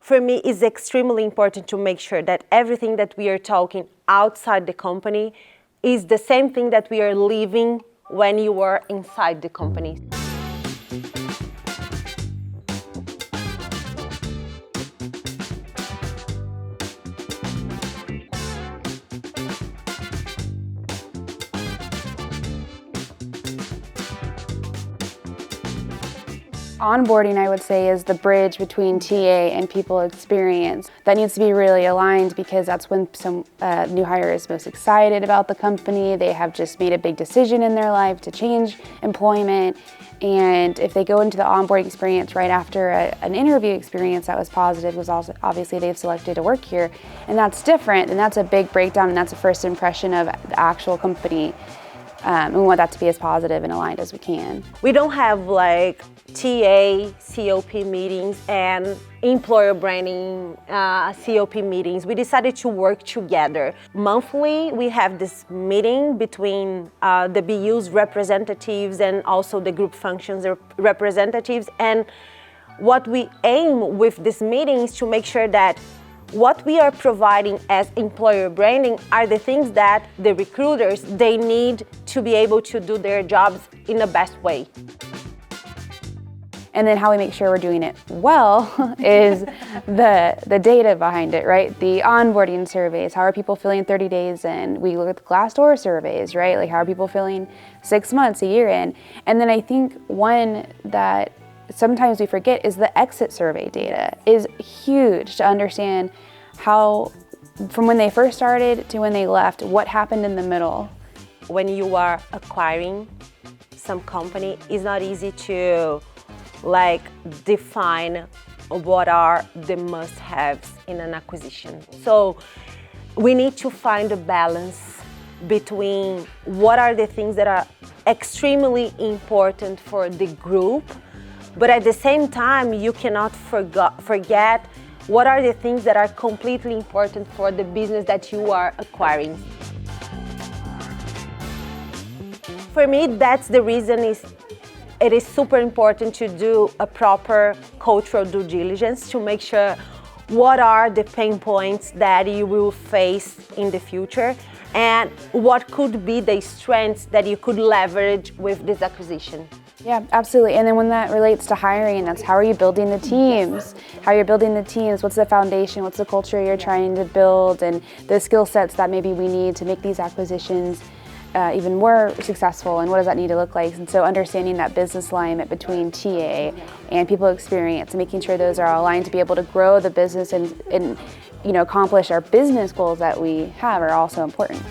For me, it's extremely important to make sure that everything that we are talking outside the company is the same thing that we are living when you are inside the company. Onboarding, I would say, is the bridge between TA and people experience. That needs to be really aligned because that's when some new hire is most excited about the company. They have just made a big decision in their life to change employment. And if they go into the onboarding experience right after an interview experience that was positive, was also obviously they've selected to work here, and that's different, and that's a big breakdown, and that's a first impression of the actual company. We want that to be as positive and aligned as we can. We don't have like TA, COP meetings and employer branding COP meetings. We decided to work together. Monthly, we have this meeting between the BU's representatives and also the group functions representatives. And what we aim with this meeting is to make sure that what we are providing as employer branding are the things that the recruiters, they need to be able to do their jobs in the best way. And then how we make sure we're doing it well is the data behind it, right? The onboarding surveys, how are people feeling 30 days in? We look at the Glassdoor surveys, right? Like how are people feeling 6 months, a year in? And then I think one that sometimes we forget is the exit survey data is huge to understand how, from when they first started to when they left, what happened in the middle. When you are acquiring some company, it's not easy to define what are the must-haves in an acquisition. So we need to find a balance between what are the things that are extremely important for the group, but at the same time, you cannot forget what are the things that are completely important for the business that you are acquiring. For me, that's the reason it is super important to do a proper cultural due diligence to make sure what are the pain points that you will face in the future and what could be the strengths that you could leverage with this acquisition. Yeah, absolutely. And then when that relates to hiring, that's how are you building the teams? How you're building the teams, what's the foundation, what's the culture you're trying to build, and the skill sets that maybe we need to make these acquisitions even more successful, and what does that need to look like? And so understanding that business alignment between TA and people experience and making sure those are aligned to be able to grow the business and accomplish our business goals that we have are also important.